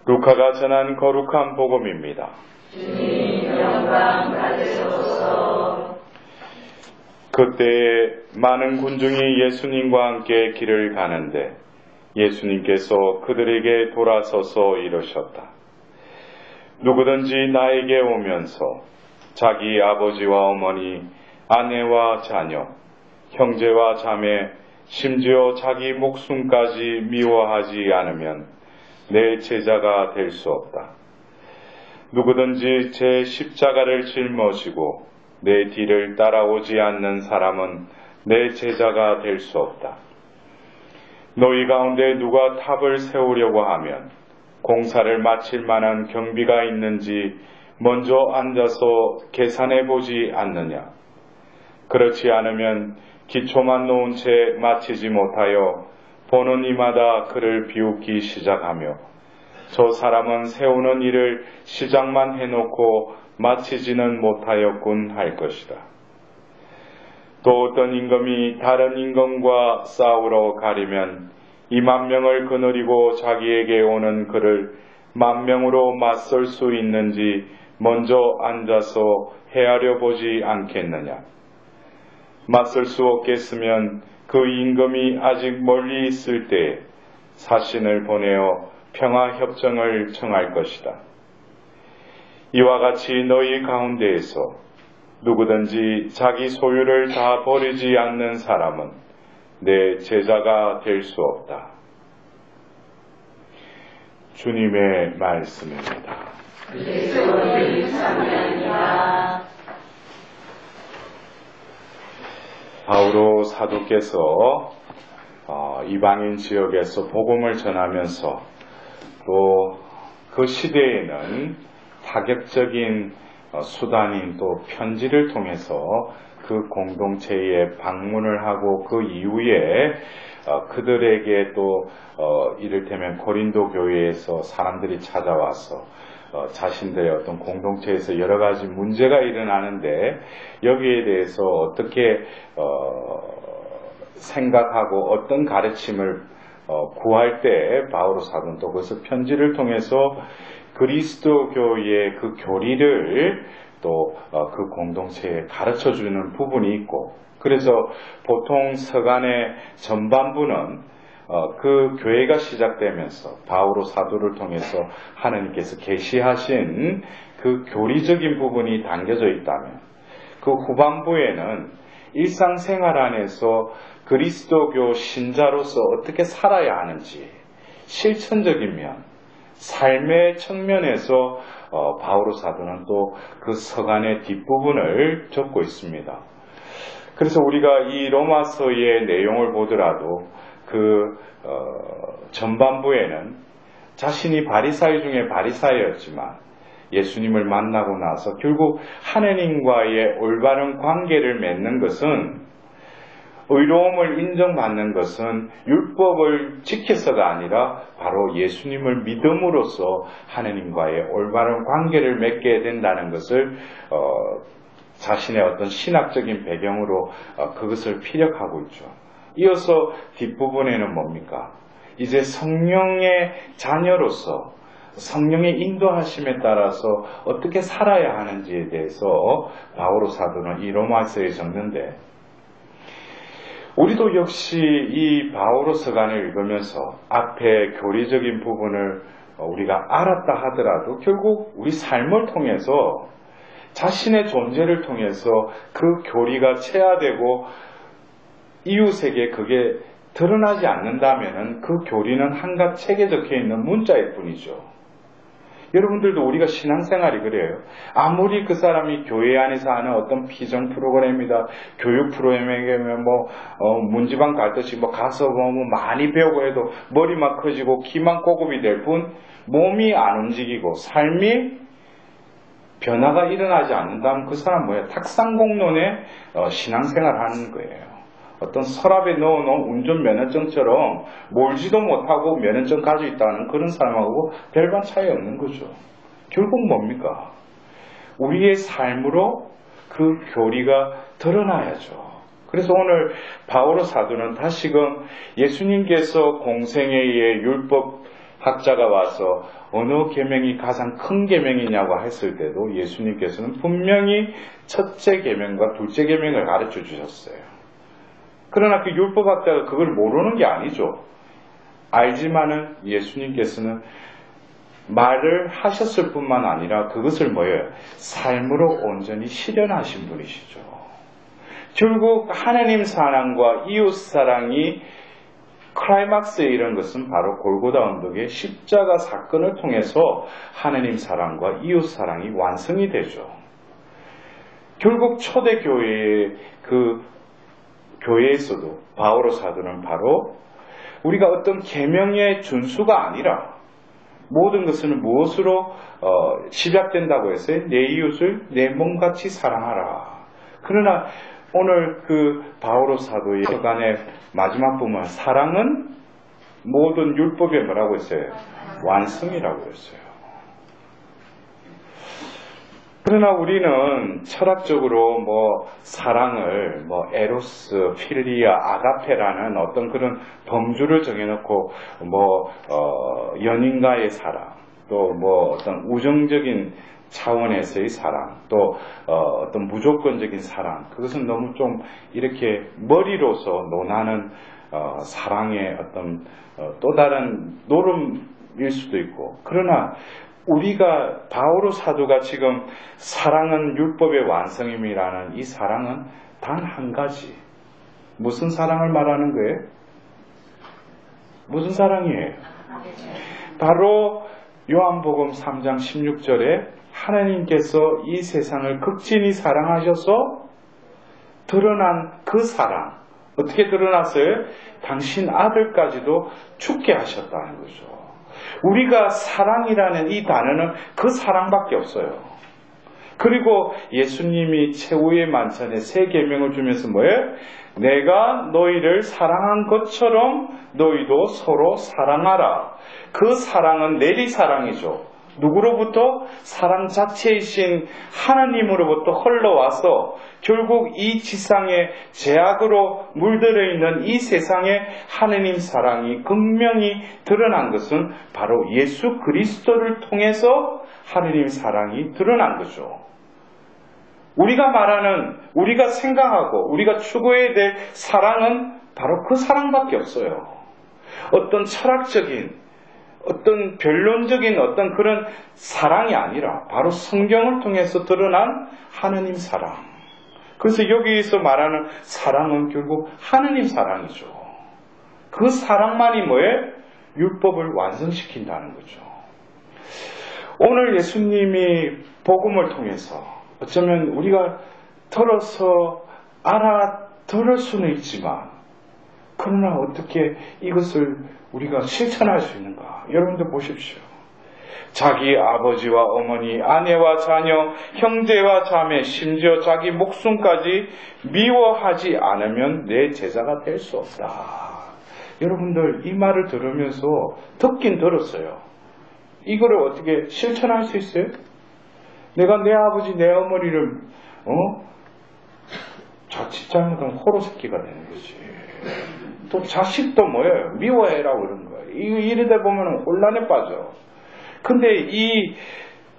루카가 전한 거룩한 복음입니다. 주님 영광 받으소서. 그때에 많은 군중이 예수님과 함께 길을 가는데 예수님께서 그들에게 돌아서서 이르셨다. 누구든지 나에게 오면서 자기 아버지와 어머니, 아내와 자녀, 형제와 자매, 심지어 자기 목숨까지 미워하지 않으면 내 제자가 될 수 없다. 누구든지 제 십자가를 짊어지고 내 뒤를 따라오지 않는 사람은 내 제자가 될 수 없다. 너희 가운데 누가 탑을 세우려고 하면 공사를 마칠 만한 경비가 있는지 먼저 앉아서 계산해 보지 않느냐. 그렇지 않으면 기초만 놓은 채 마치지 못하여 보는 이마다 그를 비웃기 시작하며 저 사람은 세우는 일을 시작만 해놓고 마치지는 못하였군 할 것이다. 또 어떤 임금이 다른 임금과 싸우러 가려면 2만 명을 거느리고 자기에게 오는 그를 10,000명으로 맞설 수 있는지 먼저 앉아서 헤아려 보지 않겠느냐. 맞설 수 없겠으면 그 임금이 아직 멀리 있을 때에 사신을 보내어 평화협정을 청할 것이다. 이와 같이 너희 가운데에서 누구든지 자기 소유를 다 버리지 않는 사람은 내 제자가 될 수 없다. 주님의 말씀입니다. 그리스도의 참여입니다. 바오로 사도께서 이방인 지역에서 복음을 전하면서 또 그 시대에는 파격적인 수단인 또 편지를 통해서 그 공동체에 방문을 하고 그 이후에 그들에게 또 이를테면 고린도 교회에서 사람들이 찾아와서 자신들의 어떤 공동체에서 여러 가지 문제가 일어나는데 여기에 대해서 어떻게 생각하고 어떤 가르침을 구할 때 바오로 사도는 또 그것을 편지를 통해서 그리스도교의 그 교리를 또 그 공동체에 가르쳐주는 부분이 있고, 그래서 보통 서간의 전반부는 그 교회가 시작되면서 바오로 사도를 통해서 하나님께서 계시하신 그 교리적인 부분이 담겨져 있다면, 그 후반부에는 일상생활 안에서 그리스도교 신자로서 어떻게 살아야 하는지 실천적인 면, 삶의 측면에서 바오로 사도는 또 그 서간의 뒷부분을 적고 있습니다. 그래서 우리가 이 로마서의 내용을 보더라도 그 전반부에는 자신이 바리사이 중에 바리사이였지만 예수님을 만나고 나서 결국 하느님과의 올바른 관계를 맺는 것은, 의로움을 인정받는 것은 율법을 지켜서가 아니라 바로 예수님을 믿음으로써 하느님과의 올바른 관계를 맺게 된다는 것을 자신의 어떤 신학적인 배경으로 그것을 피력하고 있죠. 이어서 뒷부분에는 뭡니까? 이제 성령의 자녀로서 성령의 인도하심에 따라서 어떻게 살아야 하는지에 대해서 바오로 사도는 이 로마서에 적는데, 우리도 역시 이 바오로 서간을 읽으면서 앞에 교리적인 부분을 우리가 알았다 하더라도 결국 우리 삶을 통해서 자신의 존재를 통해서 그 교리가 체화되고 이웃에게 그게 드러나지 않는다면 그 교리는 한갓 책에 적혀 있는 문자일 뿐이죠. 여러분들도 우리가 신앙생활이 그래요. 아무리 그 사람이 교회 안에서 하는 어떤 피정 프로그램이다, 교육 프로그램이면 문지방 갈듯이 가서 많이 배우고 해도 머리만 커지고 키만 고급이 될 뿐 몸이 안 움직이고 삶이 변화가 일어나지 않는다면 그 사람 뭐예요? 탁상공론에 신앙생활 하는 거예요. 어떤 서랍에 넣어놓은 운전면허증처럼 몰지도 못하고 면허증 가지고 있다는 그런 사람하고 별반 차이 없는 거죠. 결국 뭡니까? 우리의 삶으로 그 교리가 드러나야죠. 그래서 오늘 바오로 사도는 다시금 예수님께서 공생애의 율법 학자가 와서 어느 계명이 가장 큰 계명이냐고 했을 때도 예수님께서는 분명히 첫째 계명과 둘째 계명을 가르쳐 주셨어요. 그러나 그 율법학자가 그걸 모르는 게 아니죠. 알지만은 예수님께서는 말을 하셨을 뿐만 아니라 그것을 삶으로 온전히 실현하신 분이시죠. 결국 하나님 사랑과 이웃 사랑이 클라이막스에 이른 것은 바로 골고다 언덕의 십자가 사건을 통해서 하나님 사랑과 이웃 사랑이 완성이 되죠. 결국 초대교회의 그 교회에서도 바오로 사도는 바로 우리가 어떤 계명의 준수가 아니라 모든 것은 무엇으로 집약된다고 했어요? 내 이웃을 내 몸같이 사랑하라. 그러나 오늘 그 바오로 사도의 서간의 마지막 부분 사랑은 모든 율법에 뭐라고 했어요? 완성이라고 했어요. 그러나 우리는 철학적으로 사랑을 에로스, 필리아, 아가페라는 어떤 그런 범주를 정해놓고 연인과의 사랑, 또 어떤 우정적인 차원에서의 사랑, 또 어떤 무조건적인 사랑, 그것은 너무 좀 이렇게 머리로서 논하는 사랑의 어떤 또 다른 노름일 수도 있고, 그러나 우리가 바오로 사도가 지금 사랑은 율법의 완성임이라는 이 사랑은 단 한 가지. 무슨 사랑을 말하는 거예요? 무슨 사랑이에요? 바로 요한복음 3장 16절에 하나님께서 이 세상을 극진히 사랑하셔서 드러난 그 사랑. 어떻게 드러났어요? 당신 아들까지도 죽게 하셨다는 거죠. 우리가 사랑이라는 이 단어는 그 사랑밖에 없어요. 그리고 예수님이 최후의 만찬에 세 계명을 주면서 내가 너희를 사랑한 것처럼 너희도 서로 사랑하라. 그 사랑은 내리사랑이죠. 누구로부터? 사랑 자체이신 하나님으로부터 흘러와서 결국 이 지상에 죄악으로 물들어 있는 이 세상에 하나님 사랑이 극명히 드러난 것은 바로 예수 그리스도를 통해서 하나님 사랑이 드러난 거죠. 우리가 말하는, 우리가 생각하고 우리가 추구해야 될 사랑은 바로 그 사랑밖에 없어요. 어떤 철학적인, 어떤 변론적인 어떤 그런 사랑이 아니라 바로 성경을 통해서 드러난 하나님 사랑. 그래서 여기서 말하는 사랑은 결국 하나님 사랑이죠. 그 사랑만이 율법을 완성시킨다는 거죠. 오늘 예수님이 복음을 통해서 어쩌면 우리가 들어서 알아들을 수는 있지만, 그러나 어떻게 이것을 우리가 실천할 수 있는가? 여러분들 보십시오. 자기 아버지와 어머니, 아내와 자녀, 형제와 자매, 심지어 자기 목숨까지 미워하지 않으면 내 제자가 될 수 없다. 여러분들 이 말을 들으면서 듣긴 들었어요. 이거를 어떻게 실천할 수 있어요? 내가 내 아버지, 내 어머니를 자칫 잘못하면 호로새끼가 되는 거지. 또 자식도 미워해라고 그러는 거예요. 이러다 보면 혼란에 빠져. 근데 이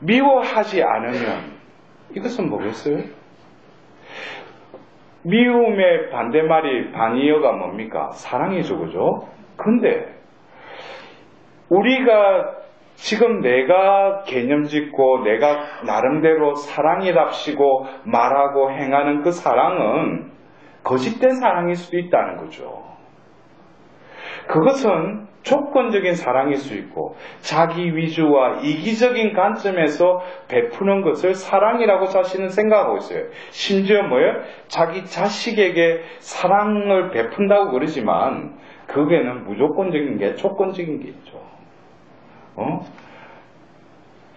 미워하지 않으면 이것은 뭐겠어요? 미움의 반대말이 반이어가 뭡니까? 사랑이죠, 그죠? 근데 우리가 지금 내가 개념 짓고 내가 나름대로 사랑이랍시고 말하고 행하는 그 사랑은 거짓된 사랑일 수도 있다는 거죠. 그것은 조건적인 사랑일 수 있고 자기 위주와 이기적인 관점에서 베푸는 것을 사랑이라고 자신은 생각하고 있어요. 심지어 자기 자식에게 사랑을 베푼다고 그러지만 그게는 무조건적인 게 조건적인 게 있죠.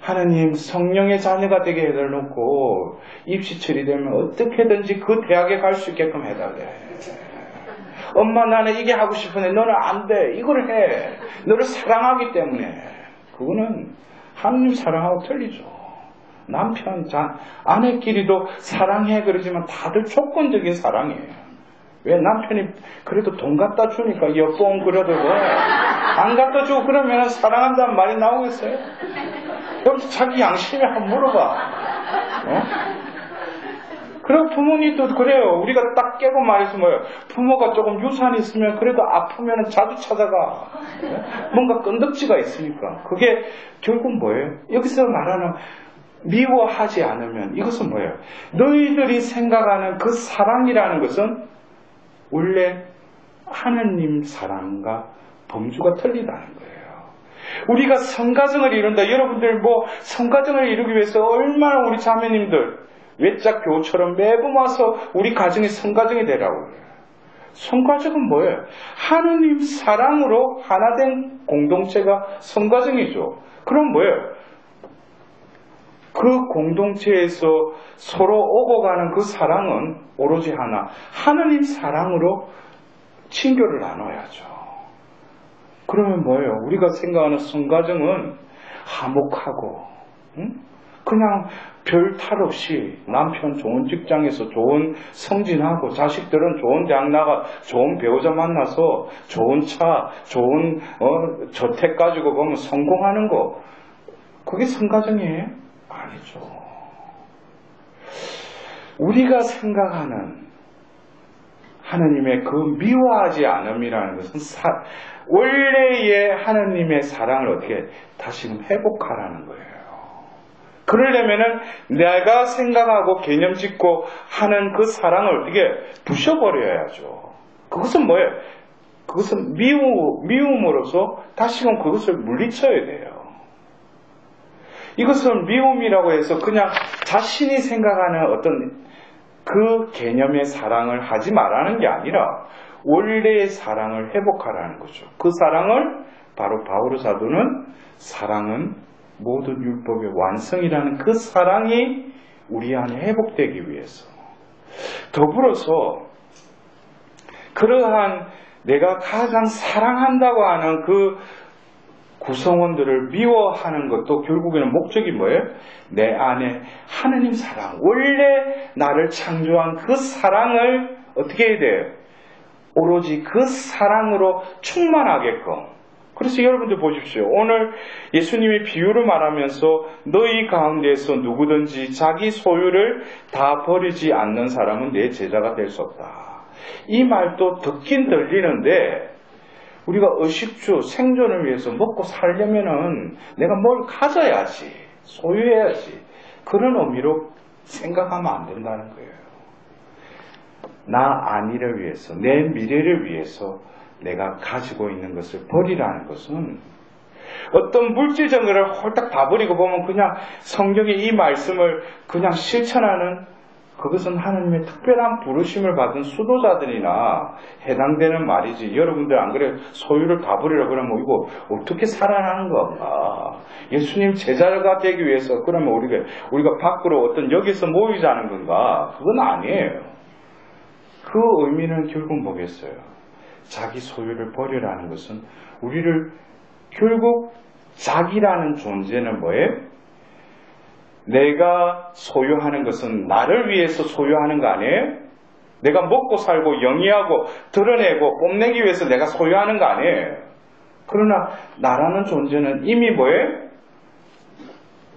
하나님 성령의 자녀가 되게 해달라고 입시 처리되면 어떻게든지 그 대학에 갈 수 있게끔 해달래. 엄마 나는 이게 하고 싶은데 너는 안 돼. 이걸 해. 너를 사랑하기 때문에. 그거는 하나님 사랑하고 틀리죠. 남편, 아내끼리도 사랑해 그러지만 다들 조건적인 사랑이에요. 왜 남편이 그래도 돈 갖다 주니까 옆봉 그려도 안 갖다 주고 그러면 사랑한다는 말이 나오겠어요? 여기서 자기 양심에 한번 물어봐. 그리고 부모님도 그래요. 우리가 딱 깨고 말해서 뭐예요? 부모가 조금 유산이 있으면 그래도 아프면 자주 찾아가. 뭔가 끈덕지가 있으니까. 그게 결국 뭐예요? 여기서 말하는 미워하지 않으면 이것은 뭐예요? 너희들이 생각하는 그 사랑이라는 것은 원래 하느님 사랑과 범주가 틀리다는 거예요. 우리가 성가정을 이룬다. 여러분들 뭐 성가정을 이루기 위해서 얼마나 우리 자매님들 외짝 교우처럼 매번 와서 우리 가정이 성가정이 되라고 그래요. 성가정은 뭐예요? 하느님 사랑으로 하나된 공동체가 성가정이죠. 그럼 뭐예요? 그 공동체에서 서로 오고 가는 그 사랑은 오로지 하나, 하느님 사랑으로 친교를 나눠야죠. 그러면 뭐예요? 우리가 생각하는 성가정은 화목하고 그냥 별 탈 없이 남편 좋은 직장에서 좋은 성진하고 자식들은 좋은 대학 나가 좋은 배우자 만나서 좋은 차, 좋은 저택 가지고 보면 성공하는 거, 그게 성가정이에요? 아니죠. 우리가 생각하는 하느님의 그 미워하지 않음이라는 것은 원래의 하느님의 사랑을 어떻게 다시금 회복하라는 거예요. 그러려면은 내가 생각하고 개념 짓고 하는 그 사랑을 어떻게 부셔버려야죠. 그것은 뭐예요? 그것은 미움으로서 다시금 그것을 물리쳐야 돼요. 이것은 미움이라고 해서 그냥 자신이 생각하는 어떤 그 개념의 사랑을 하지 말라는 게 아니라 원래의 사랑을 회복하라는 거죠. 그 사랑을 바로 바오로 사도는 사랑은 모든 율법의 완성이라는 그 사랑이 우리 안에 회복되기 위해서, 더불어서 그러한 내가 가장 사랑한다고 하는 그 구성원들을 미워하는 것도 결국에는 목적이 뭐예요? 내 안에 하느님 사랑, 원래 나를 창조한 그 사랑을 어떻게 해야 돼요? 오로지 그 사랑으로 충만하게끔. 그래서 여러분들 보십시오. 오늘 예수님이 비유를 말하면서 너희 가운데에서 누구든지 자기 소유를 다 버리지 않는 사람은 내 제자가 될 수 없다. 이 말도 듣긴 들리는데 우리가 의식주 생존을 위해서 먹고 살려면은 내가 뭘 가져야지, 소유해야지, 그런 의미로 생각하면 안 된다는 거예요. 나 안위를 위해서, 내 미래를 위해서 내가 가지고 있는 것을 버리라는 것은 어떤 물질적인 것을 홀딱 다 버리고 보면 그냥 성경의 이 말씀을 그냥 실천하는, 그것은 하나님의 특별한 부르심을 받은 수도자들이나 해당되는 말이지. 여러분들 안 그래요? 소유를 다 버리라 그러면 이거 어떻게 살아나는 건가? 예수님 제자가 되기 위해서 그러면 우리가 밖으로 어떤 여기서 모이자는 건가? 그건 아니에요. 그 의미는 결국 뭐겠어요? 자기 소유를 버리라는 것은 우리를 결국 자기라는 존재는 뭐예요? 내가 소유하는 것은 나를 위해서 소유하는 거 아니에요? 내가 먹고 살고 영위하고 드러내고 뽐내기 위해서 내가 소유하는 거 아니에요? 그러나 나라는 존재는 이미 뭐예요?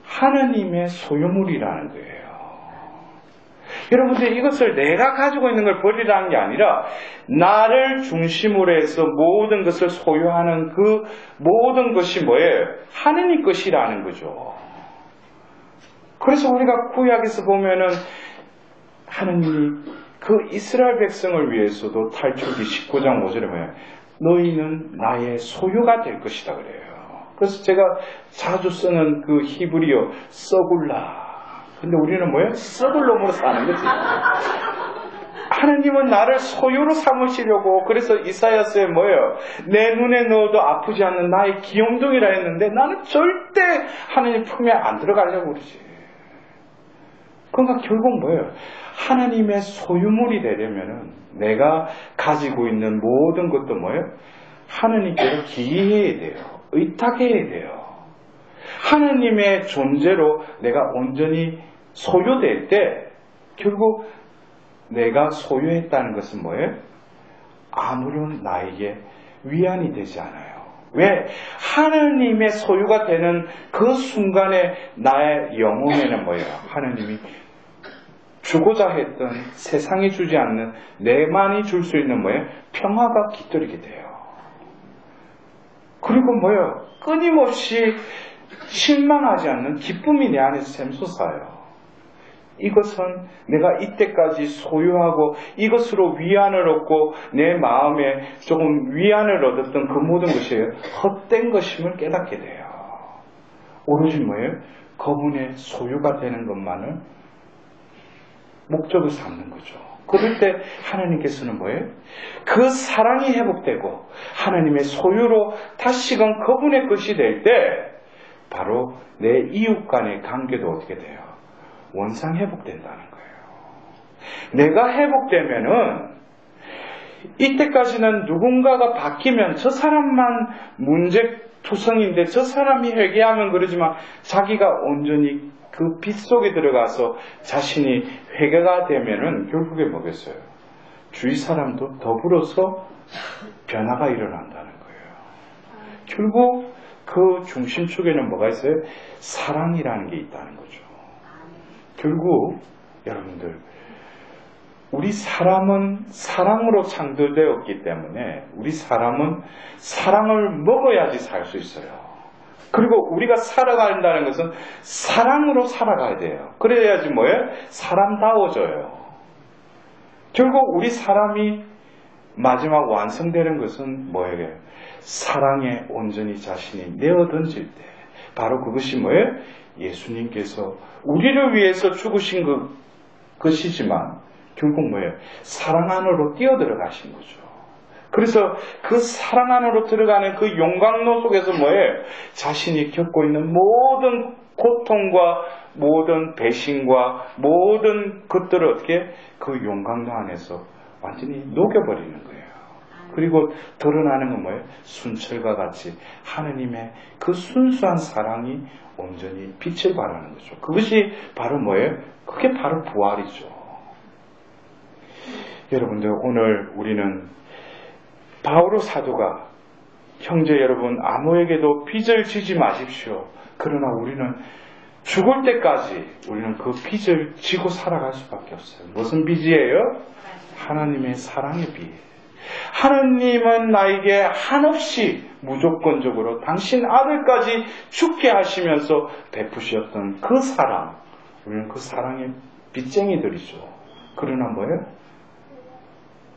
하느님의 소유물이라는 거예요. 여러분들 이것을 내가 가지고 있는 걸 버리라는 게 아니라 나를 중심으로 해서 모든 것을 소유하는 그 모든 것이 뭐예요? 하느님 것이라는 거죠. 그래서 우리가 구약에서 보면은 하느님이 그 이스라엘 백성을 위해서도 탈출기 19장 5절에 뭐예요? 너희는 나의 소유가 될 것이다 그래요. 그래서 제가 자주 쓰는 그 히브리어 서굴라. 근데 우리는 뭐예요? 썩을 놈으로 사는 거지. 하느님은 나를 소유로 삼으시려고, 그래서 이사야서에 뭐예요? 내 눈에 넣어도 아프지 않는 나의 귀염둥이라 했는데 나는 절대 하느님 품에 안 들어가려고 그러지. 그러니까 결국 뭐예요? 하나님의 소유물이 되려면은 내가 가지고 있는 모든 것도 뭐예요? 하느님께로 기해야 돼요. 의탁해야 돼요. 하느님의 존재로 내가 온전히 소유될 때 결국 내가 소유했다는 것은 뭐예요? 아무런 나에게 위안이 되지 않아요. 왜? 하느님의 소유가 되는 그 순간에 나의 영혼에는 뭐예요? 하느님이 주고자 했던 세상이 주지 않는 내만이 줄 수 있는 뭐예요? 평화가 깃들이게 돼요. 그리고 뭐예요? 끊임없이 실망하지 않는 기쁨이 내 안에서 샘솟아요. 이것은 내가 이때까지 소유하고 이것으로 위안을 얻고 내 마음에 조금 위안을 얻었던 그 모든 것이 헛된 것임을 깨닫게 돼요. 오로지 뭐예요? 그분의 소유가 되는 것만을 목적을 삼는 거죠. 그럴 때 하나님께서는 뭐예요? 그 사랑이 회복되고 하나님의 소유로 다시금 그분의 것이 될 때 바로 내 이웃 간의 관계도 어떻게 돼요? 원상 회복된다는 거예요. 내가 회복되면은 이때까지는 누군가가 바뀌면 저 사람만 문제투성인데 저 사람이 회개하면 그러지만 자기가 온전히 그 빛 속에 들어가서 자신이 회개가 되면은 결국에 뭐겠어요? 주위 사람도 더불어서 변화가 일어난다는 거예요. 결국 그 중심축에는 뭐가 있어요? 사랑이라는 게 있다는 거죠. 결국 여러분들 우리 사람은 사랑으로 창조되었기 때문에 우리 사람은 사랑을 먹어야지 살 수 있어요. 그리고 우리가 살아간다는 것은 사랑으로 살아가야 돼요. 그래야지 뭐예요? 사람다워져요. 결국 우리 사람이 마지막 완성되는 것은 뭐예요? 사랑에 온전히 자신이 내어던질 때 바로 그것이 뭐예요? 예수님께서 우리를 위해서 죽으신 것이지만 결국 뭐예요? 사랑 안으로 뛰어들어가신 거죠. 그래서 그 사랑 안으로 들어가는 그 용광로 속에서 뭐예요? 자신이 겪고 있는 모든 고통과 모든 배신과 모든 것들을 어떻게 그 용광로 안에서 완전히 녹여버리는 거예요. 그리고 드러나는 건 뭐예요? 순철과 같이 하느님의 그 순수한 사랑이 온전히 빛을 발하는 거죠. 그것이 바로 뭐예요? 그게 바로 부활이죠. 여러분들 오늘 우리는 바오로 사도가 형제 여러분 아무에게도 빚을 지지 마십시오. 그러나 우리는 죽을 때까지 우리는 그 빚을 지고 살아갈 수밖에 없어요. 무슨 빚이에요? 하나님의 사랑의 빚. 하나님은 나에게 한없이 무조건적으로 당신 아들까지 죽게 하시면서 베푸셨던 그 사랑. 우리는 그 사랑의 빚쟁이들이죠. 그러나 뭐예요?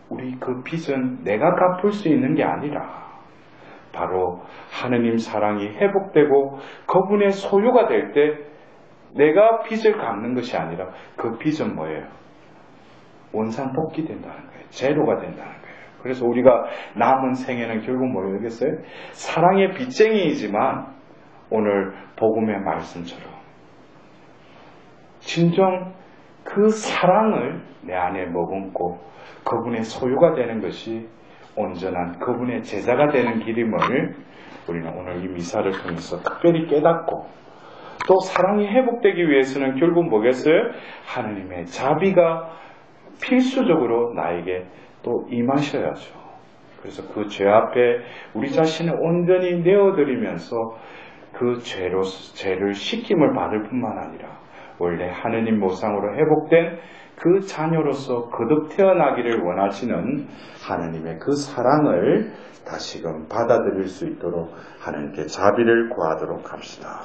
우리 그 빚은 내가 갚을 수 있는 게 아니라 바로 하느님 사랑이 회복되고 그분의 소유가 될 때 내가 빚을 갚는 것이 아니라 그 빚은 뭐예요? 원상복귀 된다는 거예요. 제로가 된다는 거예요. 그래서 우리가 남은 생에는 결국 뭐겠어요? 사랑의 빚쟁이이지만 오늘 복음의 말씀처럼 진정 그 사랑을 내 안에 머금고 그분의 소유가 되는 것이 온전한 그분의 제자가 되는 길임을 우리는 오늘 이 미사를 통해서 특별히 깨닫고 또 사랑이 회복되기 위해서는 결국 뭐겠어요? 하느님의 자비가 필수적으로 나에게 또 임하셔야죠. 그래서 그 죄 앞에 우리 자신을 온전히 내어드리면서 그 죄를 씻김을 받을 뿐만 아니라 원래 하느님 모상으로 회복된 그 자녀로서 거듭 태어나기를 원하시는 하느님의 그 사랑을 다시금 받아들일 수 있도록 하느님께 자비를 구하도록 합시다.